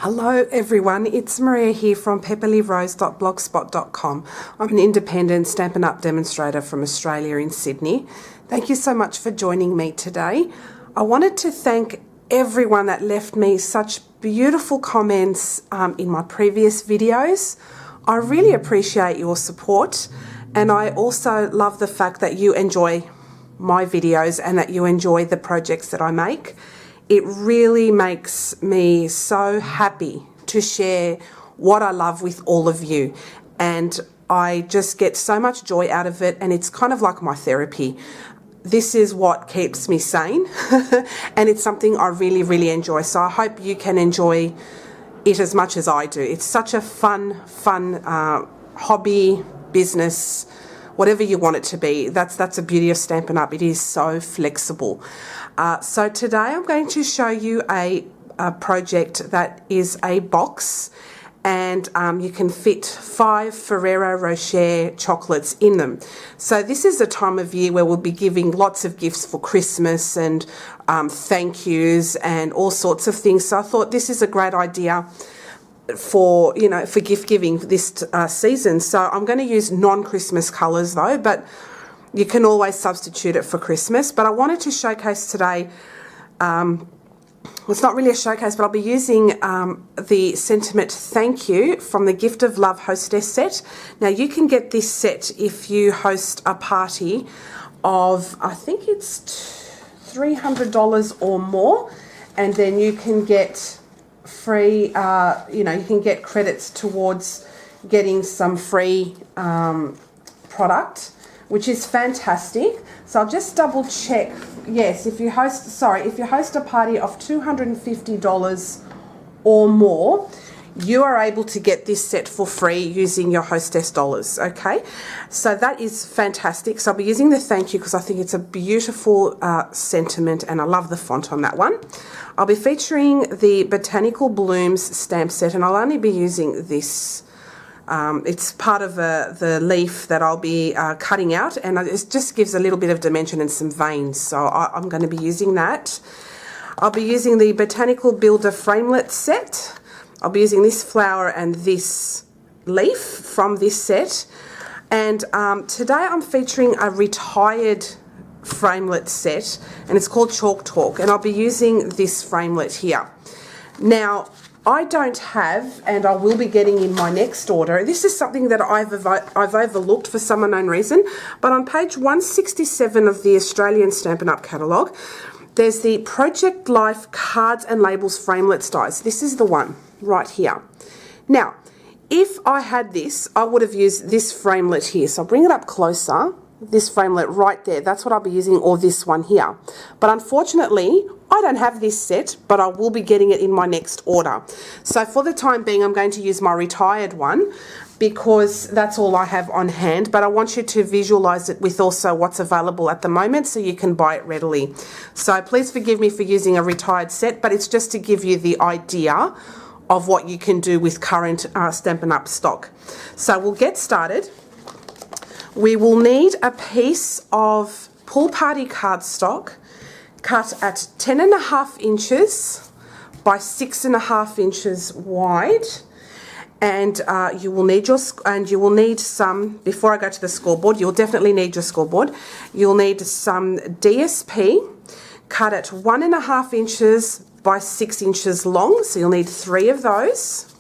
Hello everyone, it's Maria here from pepperleavrose.blogspot.com. I'm an independent Stampin' Up! Demonstrator from Australia in Sydney. Thank you so much for joining me today. I wanted to thank everyone that left me such beautiful comments in my previous videos. I really appreciate your support, and I also love the fact that you enjoy my videos and that you enjoy the projects that I make. It really makes me so happy to share what I love with all of you, and I just get so much joy out of it, and it's kind of like my therapy. This is what keeps me sane and it's something I really enjoy, so I hope you can enjoy it as much as I do. It's such a fun hobby, business, whatever you want it to be. That's the beauty of Stampin' Up! It is so flexible. So today I'm going to show you a project that is a box, and you can fit 5 Ferrero Rocher chocolates in them. So this is a time of year where we'll be giving lots of gifts for Christmas and thank yous and all sorts of things. So I thought this is a great idea for gift giving this season. So I'm going to use non-Christmas colours though, but you can always substitute it for Christmas. But I wanted to showcase today, it's not really a showcase, but I'll be using the Sentiment Thank You from the Gift of Love Hostess set. Now you can get this set if you host a party of, I think it's $300 or more, and then you can get free, you can get credits towards getting some free product, which is fantastic. So I'll just double check. Yes, if you host a party of $250 or more, you are able to get this set for free using your hostess dollars. Okay, so that is fantastic. So I'll be using the thank you because I think it's a beautiful sentiment, and I love the font on that one. I'll be featuring the Botanical Blooms stamp set, and I'll only be using this. It's part of the leaf that I'll be cutting out, and it just gives a little bit of dimension and some veins, so I'm going to be using that. I'll be using the Botanical Builder Framelits set. I'll be using this flower and this leaf from this set, and today I'm featuring a retired framelit set, and it's called Chalk Talk, and I'll be using this framelit here. Now I don't have, and I will be getting in my next order. This is something that I've overlooked for some unknown reason, but on page 167 of the Australian Stampin' Up! Catalogue, there's the Project Life Cards and Labels Framelits dies. This is the one right here. Now, if I had this, I would have used this framelit here. So I'll bring it up closer. This framelit right there, that's what I'll be using, or this one here. But unfortunately, I don't have this set, but I will be getting it in my next order. So for the time being, I'm going to use my retired one because that's all I have on hand, but I want you to visualize it with also what's available at the moment so you can buy it readily. So please forgive me for using a retired set, but it's just to give you the idea of what you can do with current Stampin' Up! Stock. So we'll get started. We will need a piece of Pool Party cardstock cut at 10.5 inches by 6.5 inches wide, and you will need some. Before I go to the scoreboard, you'll definitely need your scoreboard. You'll need some DSP cut at 1.5 inches by 6 inches long, so you'll need 3 of those.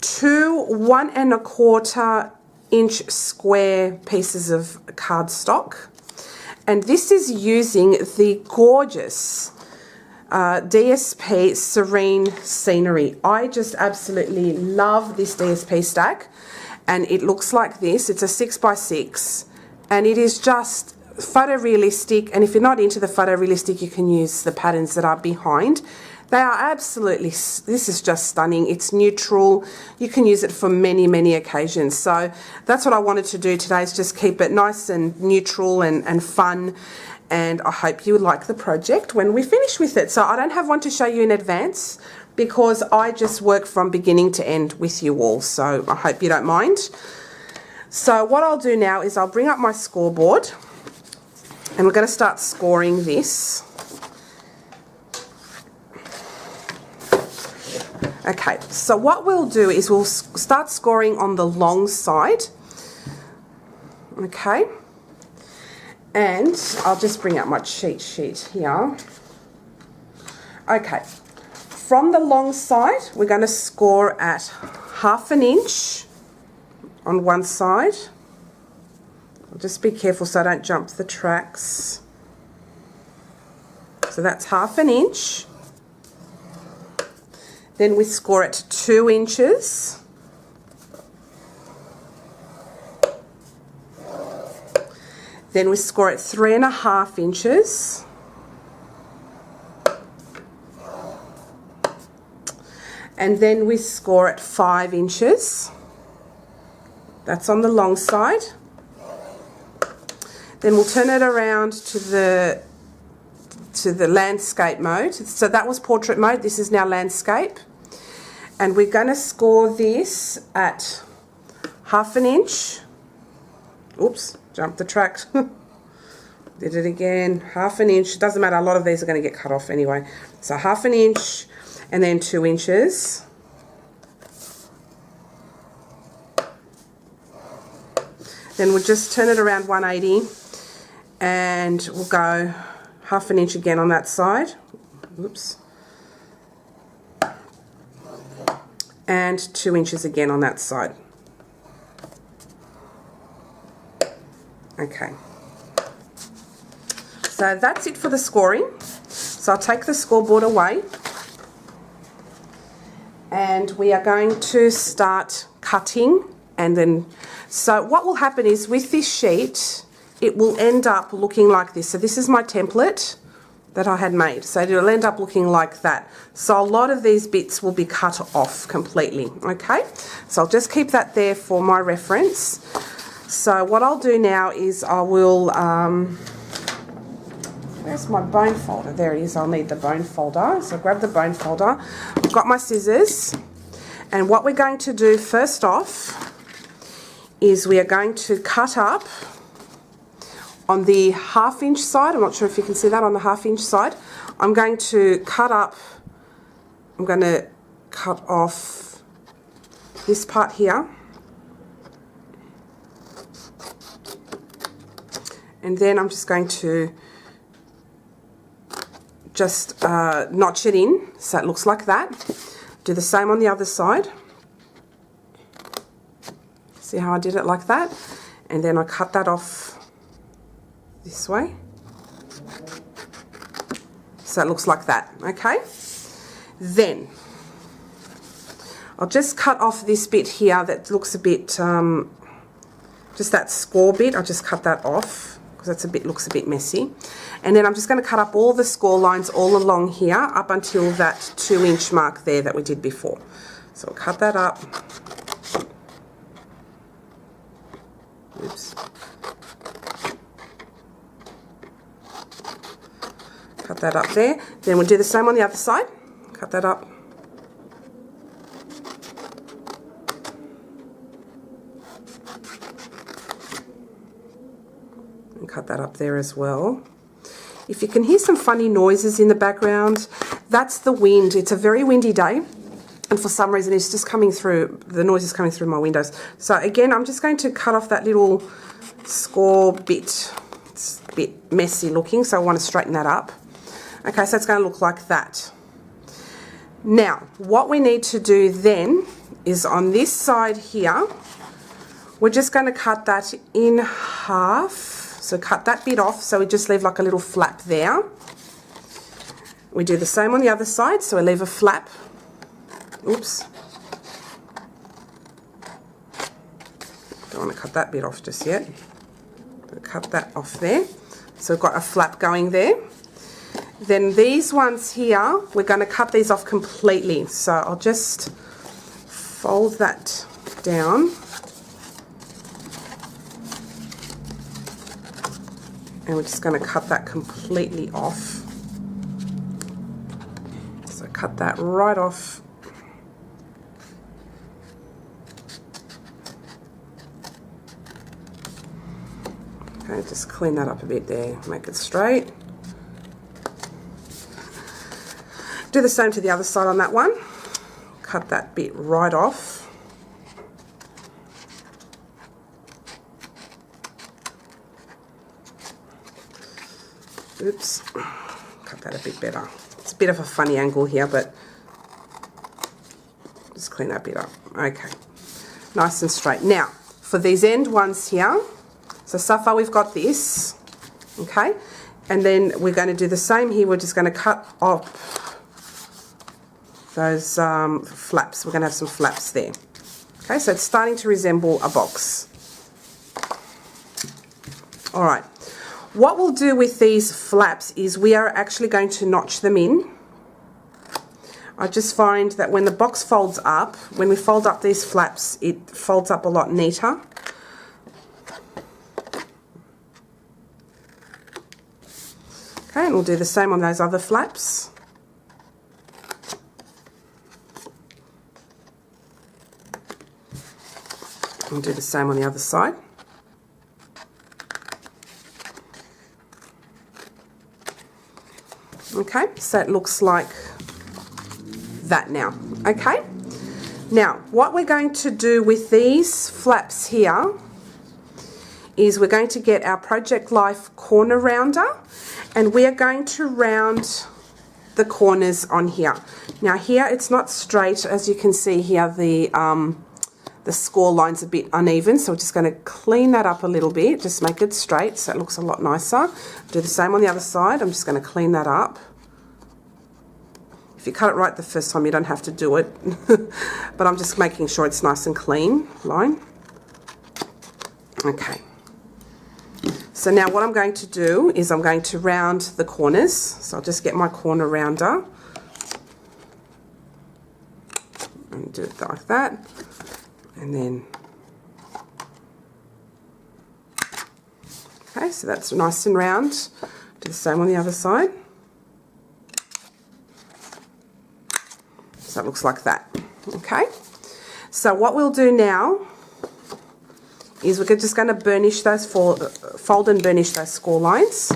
2 1.25 inch square pieces of cardstock, and this is using the gorgeous DSP Serene Scenery. I just absolutely love this DSP stack, and it looks like this. It's a 6x6, and it is just photorealistic, and if you're not into the photorealistic, you can use the patterns that are behind. They are absolutely, this is just stunning. It's neutral. You can use it for many occasions. So that's what I wanted to do today, is just keep it nice and neutral and fun. And I hope you like the project when we finish with it. So I don't have one to show you in advance because I just work from beginning to end with you all. So I hope you don't mind. So what I'll do now is I'll bring up my scoreboard, and we're going to start scoring this. Okay, so what we'll do is we'll start scoring on the long side. Okay, and I'll just bring out my cheat sheet here. Okay, from the long side, we're going to score at 1/2 inch on one side. I'll just be careful so I don't jump the tracks. So that's 1/2 inch. Then we score at 2 inches. Then we score at 3.5 inches. And then we score at 5 inches. That's on the long side. Then we'll turn it around to the landscape mode. So that was portrait mode, this is now landscape. And we're going to score this at 1/2 inch. Oops, jumped the track. Did it again. 1/2 inch, doesn't matter, a lot of these are going to get cut off anyway. So 1/2 inch and then 2 inches. Then we'll just turn it around 180 and we'll go 1/2 inch again on that side. Oops. And 2 inches again on that side. Okay. So that's it for the scoring. So I'll take the scoreboard away. And we are going to start cutting, and then, so what will happen is with this sheet, it will end up looking like this. So this is my template that I had made. So it'll end up looking like that. So a lot of these bits will be cut off completely, okay? So I'll just keep that there for my reference. So what I'll do now is I will, where's my bone folder? There it is, I'll need the bone folder. So grab the bone folder. I've got my scissors. And what we're going to do first off is we are going to cut up on the 1/2 inch side. I'm not sure if you can see that on the 1/2 inch side. I'm going to cut up, I'm going to cut off this part here. And then I'm just going to just notch it in so it looks like that. Do the same on the other side. See how I did it like that? And then I cut that off this way. So it looks like that, okay? Then I'll just cut off this bit here that looks a bit, just that score bit, I'll just cut that off because that's looks a bit messy. And then I'm just going to cut up all the score lines all along here up until that 2 inch mark there that we did before. So I'll cut that up. Oops. Cut that up there. Then we'll do the same on the other side. Cut that up. And cut that up there as well. If you can hear some funny noises in the background, that's the wind. It's a very windy day, and for some reason it's just coming through, the noise is coming through my windows. So again, I'm just going to cut off that little score bit. It's a bit messy looking, so I want to straighten that up. Okay, so it's going to look like that. Now, what we need to do then is on this side here, we're just going to cut that in half. So cut that bit off, so we just leave like a little flap there. We do the same on the other side, so we leave a flap. Oops. Don't want to cut that bit off just yet. We'll cut that off there. So we've got a flap going there. Then these ones here, we're going to cut these off completely. So I'll just fold that down. And we're just going to cut that completely off. So cut that right off. Okay, just clean that up a bit there, make it straight. Do the same to the other side on that one. cut that bit right off. Oops, cut that a bit better. It's a bit of a funny angle here, but just clean that bit up. Okay, nice and straight. Now, for these end ones here, so far we've got this, okay? And then we're going to do the same here. We're just going to cut off those flaps. We're going to have some flaps there. Okay, so it's starting to resemble a box. All right. What we'll do with these flaps is we are actually going to notch them in. I just find that when the box folds up, when we fold up these flaps, it folds up a lot neater. Okay, and we'll do the same on those other flaps. We'll do the same on the other side. Okay, so it looks like that now. Okay, now what we're going to do with these flaps here is we're going to get our Project Life corner rounder, and we are going to round the corners on here. Now here it's not straight, as you can see here, the score line's a bit uneven, so we're just going to clean that up a little bit, just make it straight so it looks a lot nicer. Do the same on the other side. I'm just going to clean that up. If you cut it right the first time, you don't have to do it, but I'm just making sure it's nice and clean line. Okay. So now what I'm going to do is I'm going to round the corners. So I'll just get my corner rounder and do it like that. And then, okay, so that's nice and round. Do the same on the other side. So it looks like that. Okay. So what we'll do now is we're just going to burnish those, fold and burnish those score lines.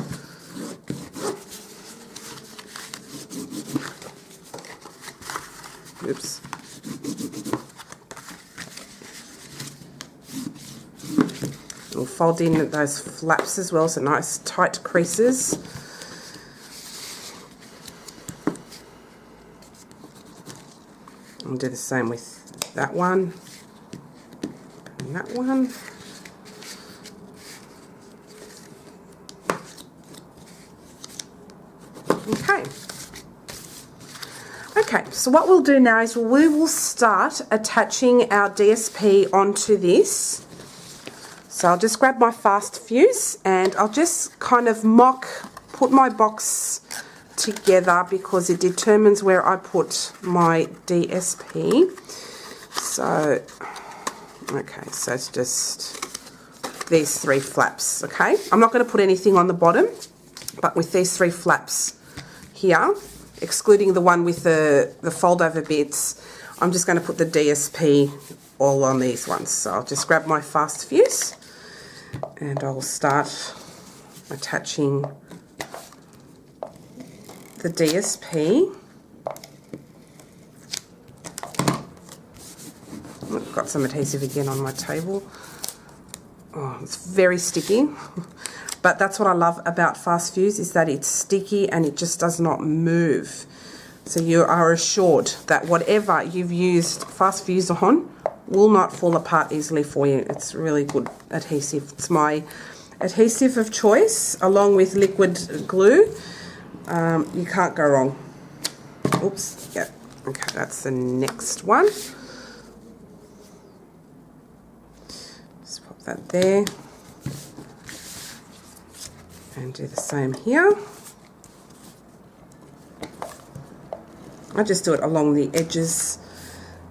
Oops. We'll fold in those flaps as well, so nice tight creases. I'll do the same with that one and that one. Okay. Okay, so what we'll do now is we will start attaching our DSP onto this. So I'll just grab my fast fuse and I'll just kind of put my box together because it determines where I put my DSP. So, okay, so it's just these three flaps, okay? I'm not going to put anything on the bottom, but with these three flaps here, excluding the one with the fold over bits, I'm just going to put the DSP all on these ones. So I'll just grab my fast fuse and I'll start attaching the DSP. I've got some adhesive again on my table. Oh, it's very sticky. But that's what I love about fast fuse, is that it's sticky and it just does not move. So you are assured that whatever you've used fast fuse on will not fall apart easily for you. It's really good adhesive. It's my adhesive of choice, along with liquid glue. You can't go wrong. Oops, yep. Okay, that's the next one. Just pop that there. And do the same here. I just do it along the edges,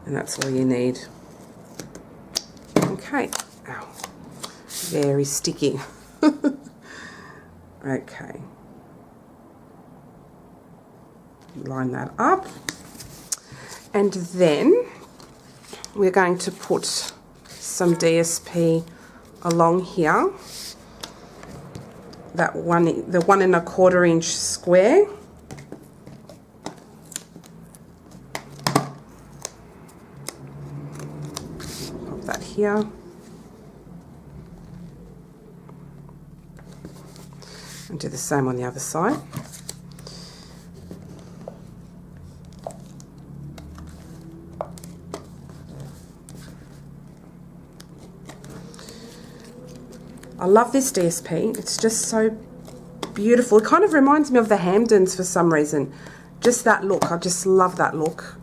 and that's all you need. Okay. Ow. Very sticky. Okay. Line that up. And then we're going to put some DSP along here. That one, the 1 1/4 inch square. here. And do the same on the other side. I love this DSP. It's just so beautiful. It kind of reminds me of the Hamdens for some reason. Just that look. I just love that look.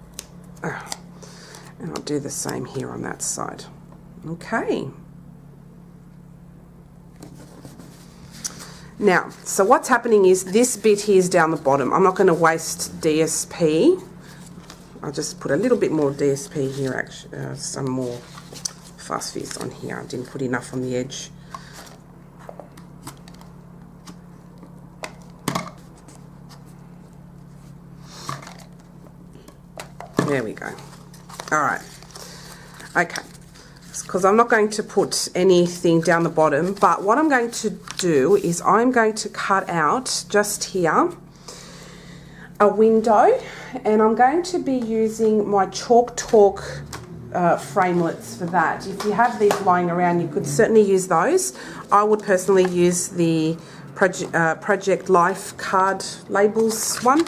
And I'll do the same here on that side. Okay. Now, so what's happening is this bit here is down the bottom. I'm not going to waste DSP. I'll just put a little bit more DSP here, actually. Some more Fast Fizz on here. I didn't put enough on the edge. There we go. All right. Okay. Because I'm not going to put anything down the bottom, but what I'm going to do is I'm going to cut out just here a window, and I'm going to be using my Chalk Talk framelits for that. If you have these lying around, you could certainly use those. I would personally use the Project Life card labels one.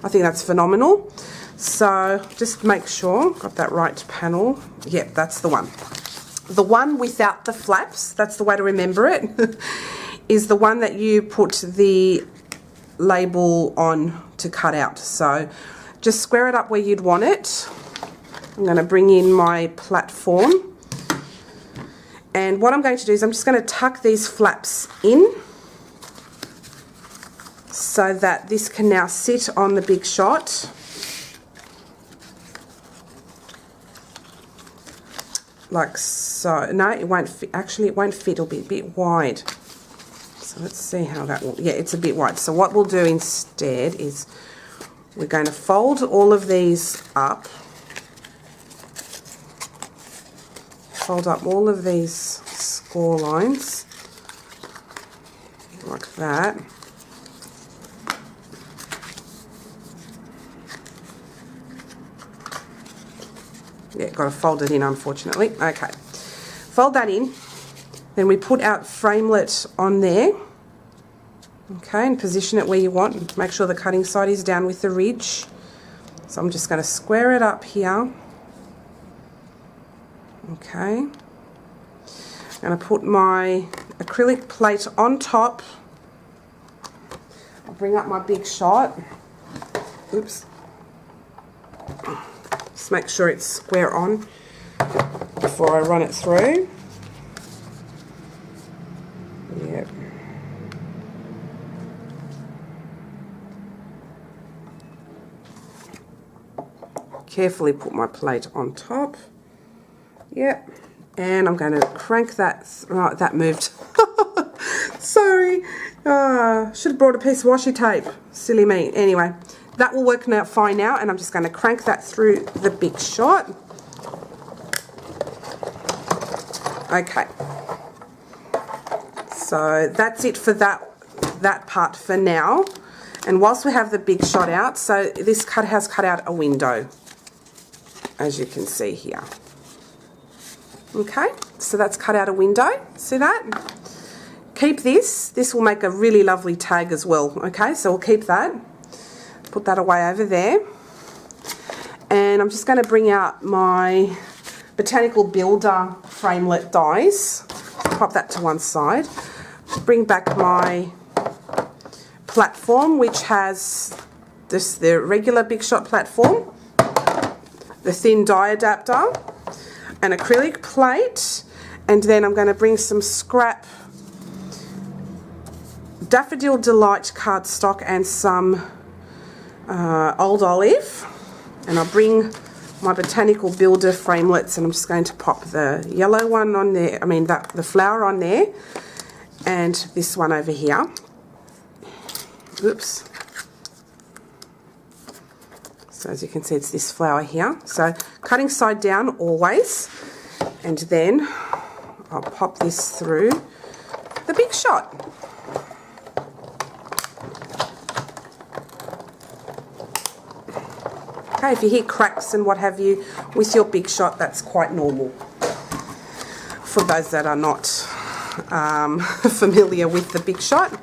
I think that's phenomenal. So just make sure, got that right panel. Yep, that's the one. The one without the flaps, that's the way to remember it, is the one that you put the label on to cut out. So just square it up where you'd want it. I'm going to bring in my platform. And what I'm going to do is I'm just going to tuck these flaps in so that this can now sit on the big shot. Like so. No, it won't fit. Actually, it won't fit. It'll be a bit wide. So let's see how that will. Yeah, it's a bit wide. So what we'll do instead is we're going to fold all of these up. Fold up all of these score lines like that. Yeah, got to fold it in, unfortunately. Okay, fold that in. Then we put our framelit on there. Okay, and position it where you want. Make sure the cutting side is down with the ridge. So I'm just going to square it up here. Okay. I'm going to put my acrylic plate on top. I'll bring up my big shot. Oops. Just make sure it's square on before I run it through. Yep. Carefully put my plate on top. Yep. And I'm going to crank that. Right, that moved. Sorry. Should have brought a piece of washi tape. Silly me. Anyway. That will work out fine now, and I'm just going to crank that through the big shot. Okay. So that's it for that part for now. And whilst we have the big shot out, so this has cut out a window, as you can see here. Okay, so that's cut out a window. See that? Keep this. This will make a really lovely tag as well. Okay, so we'll keep that. Put that away over there. And I'm just going to bring out my Botanical Builder framelit dies. Pop that to one side. Bring back my platform, which has the regular Big Shot platform, the thin die adapter, an acrylic plate, and then I'm going to bring some scrap Daffodil Delight cardstock and some Old Olive, and I'll bring my Botanical Builder framelits, and I'm just going to pop the yellow one on there, the flower on there, and this one over here. Oops. So as you can see, it's this flower here. So cutting side down always, and then I'll pop this through the Big Shot. Okay, if you hear cracks and what have you with your Big Shot, that's quite normal. for those that are not familiar with the Big Shot.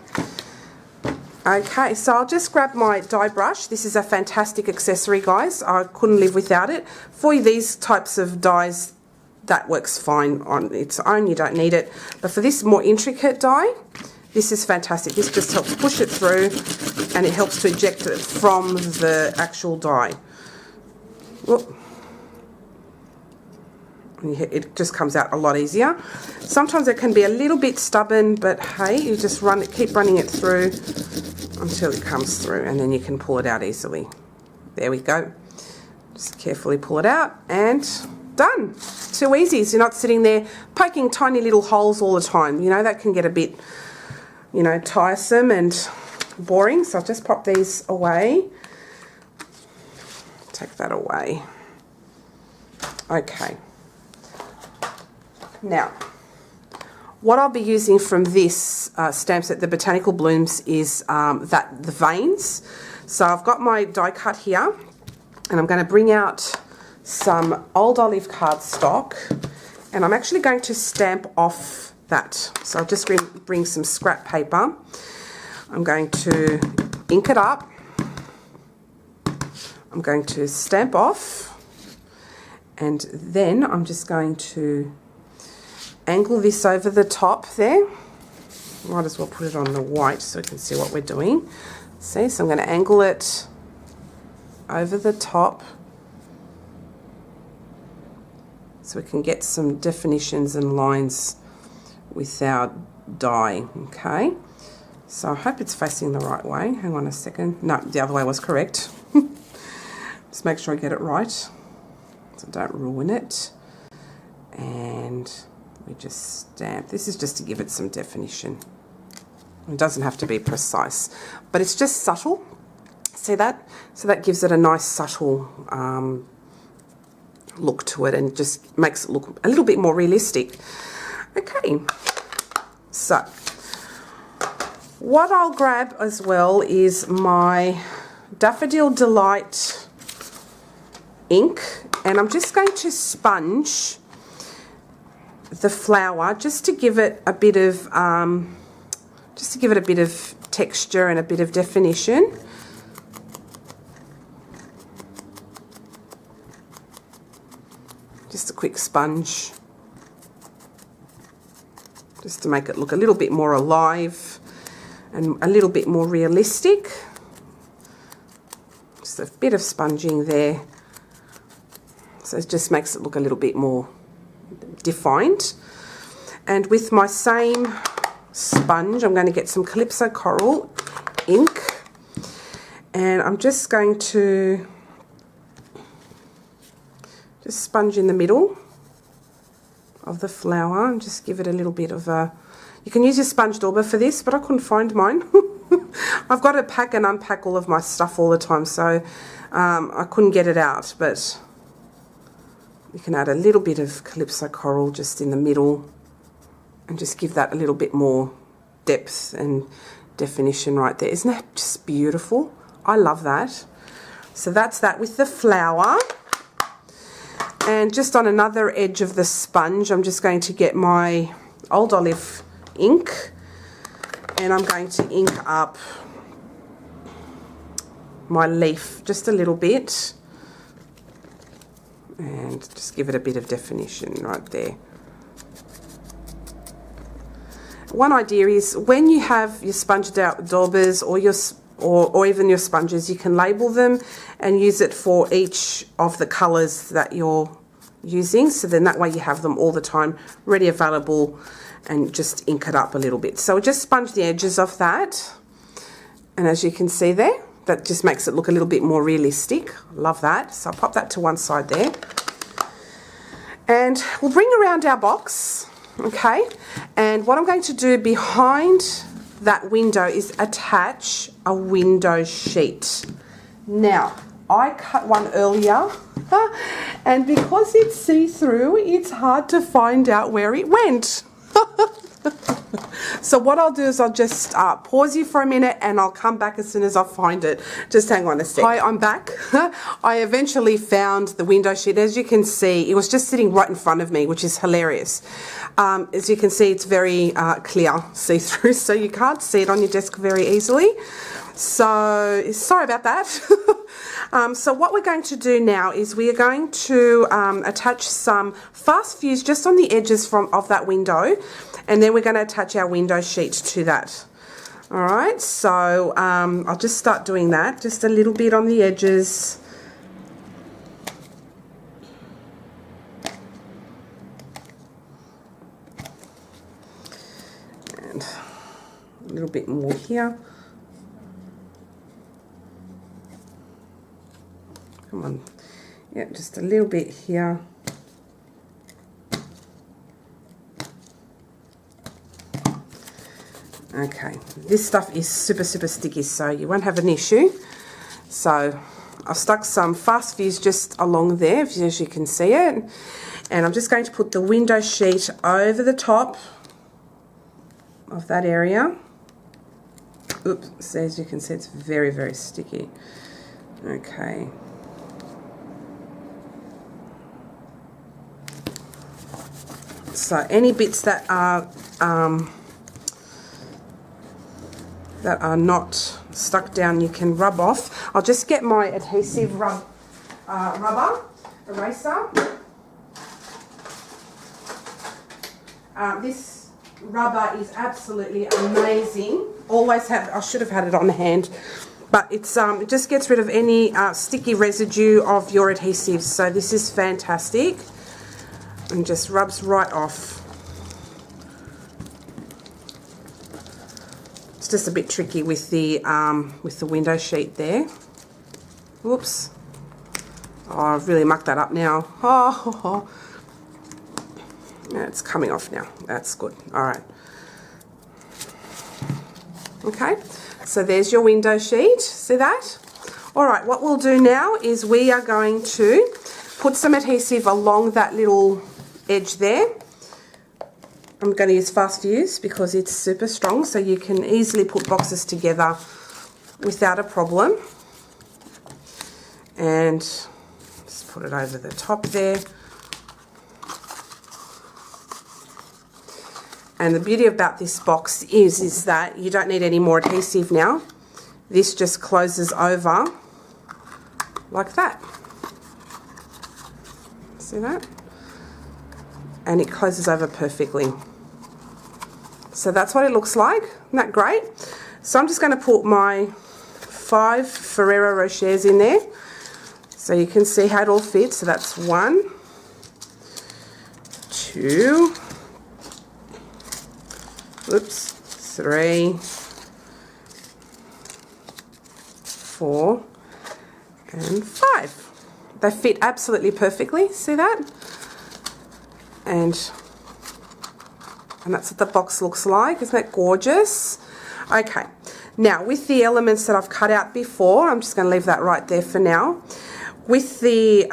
Okay, so I'll just grab my die brush. This is a fantastic accessory, guys. I couldn't live without it. For these types of dies, that works fine on its own. You don't need it. But for this more intricate die, this is fantastic. This just helps push it through, and it helps to eject it from the actual die. Whoop. It just comes out a lot easier. Sometimes it can be a little bit stubborn, but hey, you just keep running it through until it comes through, and then you can pull it out easily. There we go. Just carefully pull it out, and done. Too easy. So you're not sitting there poking tiny little holes all the time. You know, that can get a bit, you know, tiresome and boring. So I'll just pop these away. Take that away. Okay. Now, what I'll be using from this stamp set, the Botanical Blooms, is the veins. So I've got my die cut here, and I'm going to bring out some old olive cardstock, and I'm actually going to stamp off that. So I'll just bring some scrap paper. I'm going to ink it up. I'm going to stamp off, and then I'm just going to angle this over the top there. Might as well put it on the white so we can see what we're doing. See, so I'm going to angle it over the top so we can get some definitions and lines with our die. Okay, so I hope it's facing the right way. Hang on a second. No, the other way was correct. Just make sure I get it right so don't ruin it. And we just stamp. This is just to give it some definition. It doesn't have to be precise, but it's just subtle. See that? So that gives it a nice subtle look to it, and just makes it look a little bit more realistic. Okay, so what I'll grab as well is my Daffodil Delight ink, and I'm just going to sponge the flower just to give it a bit of texture and a bit of definition. Just a quick sponge, just to make it look a little bit more alive and a little bit more realistic. Just a bit of sponging there, so it just makes it look a little bit more defined. And with my same sponge, I'm going to get some Calypso Coral ink, and I'm just going to just sponge in the middle of the flower and just give it a little bit of a... You can use your sponge dauber for this, but I couldn't find mine. I've got to pack and unpack all of my stuff all the time, so I couldn't get it out, but you can add a little bit of Calypso Coral just in the middle and just give that a little bit more depth and definition right there. Isn't that just beautiful? I love that. So that's that with the flower. And just on another edge of the sponge, I'm just going to get my Old Olive ink, and I'm going to ink up my leaf just a little bit and just give it a bit of definition right there. One idea is when you have your sponge daubers or even your sponges, you can label them and use it for each of the colours that you're using, so then that way you have them all the time ready, available, and just ink it up a little bit. So just sponge the edges of that, and as you can see there, that just makes it look a little bit more realistic. Love that. So I'll pop that to one side there, and we'll bring around our box. Okay, and what I'm going to do behind that window is attach a window sheet. Now, I cut one earlier, and because it's see-through, it's hard to find out where it went. So what I'll do is I'll just pause you for a minute and I'll come back as soon as I find it. Just hang on a sec. Hi, I'm back. I eventually found the window sheet. As you can see, it was just sitting right in front of me, which is hilarious. As you can see, it's very clear, see-through, so you can't see it on your desk very easily. So sorry about that. So what we're going to do now is we are going to attach some fast fuse just on the edges of that window, and then we're going to attach our window sheet to that. Alright, so I'll just start doing that, just a little bit on the edges. And a little bit more here. Come on, yeah, just a little bit here. Okay, this stuff is super sticky, so you won't have an issue. So I've stuck some fast fuse just along there, as you can see it, and I'm just going to put the window sheet over the top of that area. Oops, so as you can see, it's very sticky. Okay. So any bits that are not stuck down, you can rub off. I'll just get my adhesive rubber eraser. This rubber is absolutely amazing. Always have, I should have had it on hand, but it's it just gets rid of any sticky residue of your adhesives. So this is fantastic, and just rubs right off. It's just a bit tricky with the window sheet there. Whoops. Oh, I've really mucked that up now. Oh. Yeah, it's coming off now. That's good. Alright. Okay, so there's your window sheet. See that? Alright, what we'll do now is we are going to put some adhesive along that little edge there. I'm going to use fast fuse because it's super strong, so you can easily put boxes together without a problem. And just put it over the top there. And the beauty about this box is that you don't need any more adhesive now. This just closes over like that. See that? And it closes over perfectly. So that's what it looks like. Isn't that great? So I'm just going to put my 5 Ferrero Rochers in there, so you can see how it all fits. So that's 1, 2, oops, 3, 4, and 5. They fit absolutely perfectly. See that? And that's what the box looks like. Isn't that gorgeous? Okay, now with the elements that I've cut out before, I'm just going to leave that right there for now. With the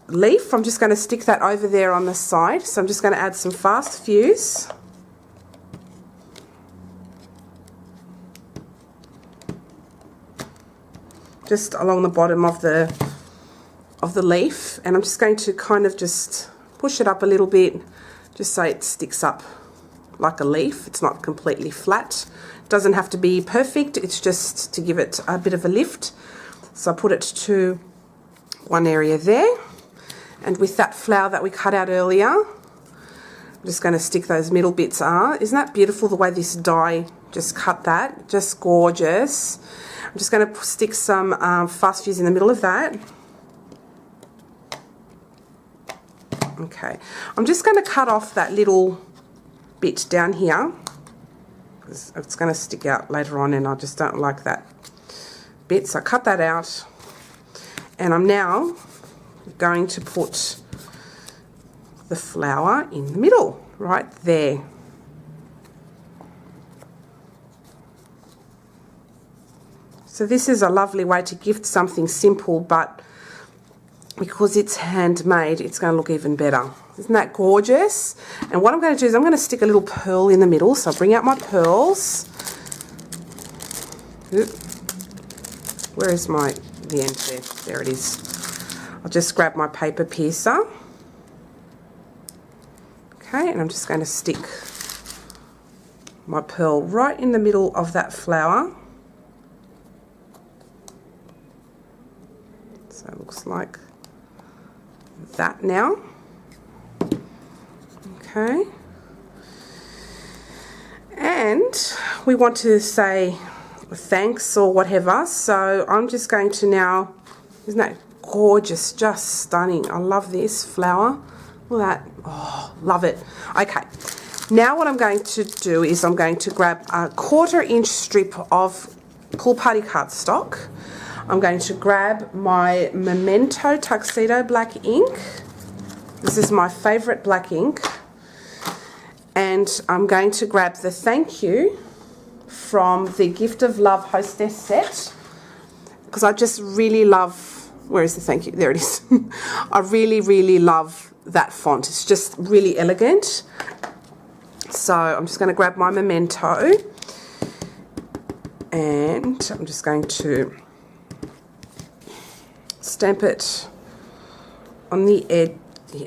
leaf, I'm just going to stick that over there on the side. So I'm just going to add some fast fuse. Just along the bottom of the leaf, and I'm just going to kind of just push it up a little bit, just so it sticks up like a leaf. It's not completely flat. It doesn't have to be perfect, it's just to give it a bit of a lift. So I put it to one area there, and with that flower that we cut out earlier, I'm just going to stick those middle bits. Isn't that beautiful the way this die just cut that? Just gorgeous. I'm just going to stick some fast fuse in the middle of that. Okay, I'm just going to cut off that little bit down here, because it's going to stick out later on and I just don't like that bit. So I cut that out, and I'm now going to put the flower in the middle, right there. So this is a lovely way to gift something simple, but because it's handmade, it's going to look even better. Isn't that gorgeous? And what I'm going to do is I'm going to stick a little pearl in the middle. So I'll bring out my pearls. Oop. Where is the end there? There it is. I'll just grab my paper piercer. Okay, and I'm just going to stick my pearl right in the middle of that flower. So it looks like that now. Okay. And we want to say thanks or whatever. So I'm just going to now, isn't that gorgeous? Just stunning. I love this flower. Look at that. Oh, love it. Okay. Now what I'm going to do is I'm going to grab a 1/4 inch strip of Pool Party cardstock. I'm going to grab my Memento Tuxedo black ink. This is my favourite black ink. And I'm going to grab the thank you from the Gift of Love Hostess set. Because I just really love, where is the thank you? There it is. I really, really love that font. It's just really elegant. So I'm just going to grab my Memento. And I'm just going to stamp it on the edge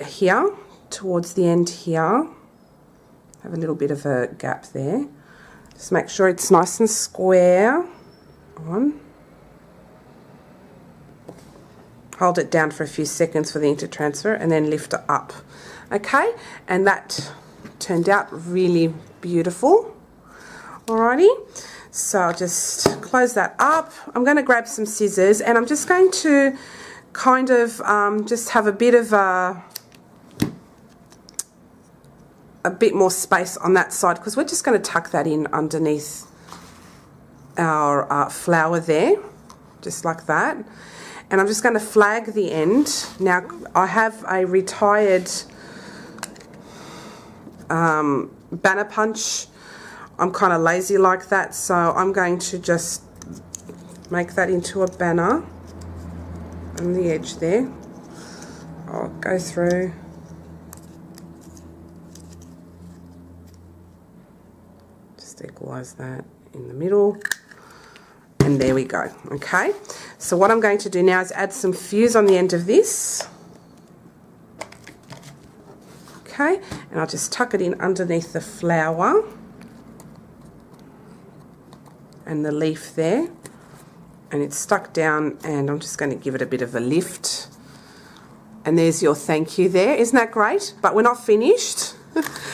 here, towards the end here. Have a little bit of a gap there. Just make sure it's nice and square. On. Hold it down for a few seconds for the ink to transfer and then lift it up. Okay, and that turned out really beautiful. Alrighty. So I'll just close that up. I'm going to grab some scissors and I'm just going to kind of just have a bit of a bit more space on that side because we're just going to tuck that in underneath our flower there, just like that. And I'm just going to flag the end. Now I have a retired banner punch. I'm kind of lazy like that, so I'm going to just make that into a banner on the edge there. I'll go through. Just equalise that in the middle. And there we go. Okay, so what I'm going to do now is add some fuse on the end of this. Okay, and I'll just tuck it in underneath the flower and the leaf there, and it's stuck down, and I'm just going to give it a bit of a lift, and there's your thank you there. Isn't that great? But we're not finished.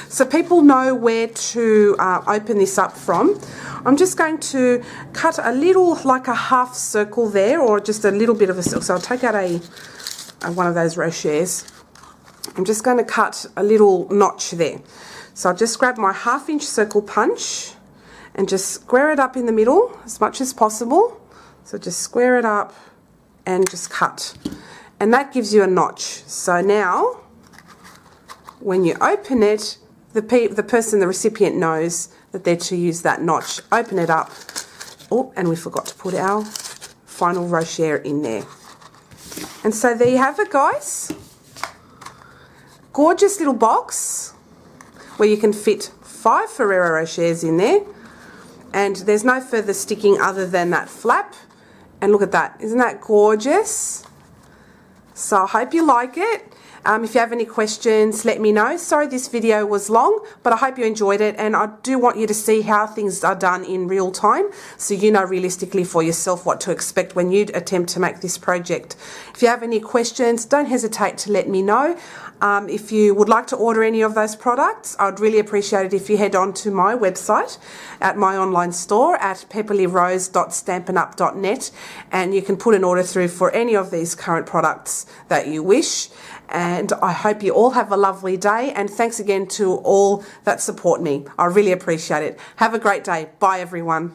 So people know where to open this up from. I'm just going to cut a little, like a half circle there, or just a little bit of a circle. So I'll take out one of those rochers. I'm just going to cut a little notch there. So I'll just grab my 1/2 inch circle punch and just square it up in the middle as much as possible. So just square it up and just cut. And that gives you a notch. So now, when you open it, the person, the recipient knows that they're to use that notch. Open it up. Oh, and we forgot to put our final rocher in there. And so there you have it, guys. Gorgeous little box where you can fit 5 Ferrero Rochers in there. And there's no further sticking other than that flap. And look at that. Isn't that gorgeous? So I hope you like it. If you have any questions, let me know. Sorry this video was long, but I hope you enjoyed it, and I do want you to see how things are done in real time so you know realistically for yourself what to expect when you attempt to make this project. If you have any questions, don't hesitate to let me know. If you would like to order any of those products, I'd really appreciate it if you head on to my website at my online store at pepperlyrose.stampinup.net, and you can put an order through for any of these current products that you wish. And I hope you all have a lovely day, and thanks again to all that support me. I really appreciate it. Have a great day. Bye everyone.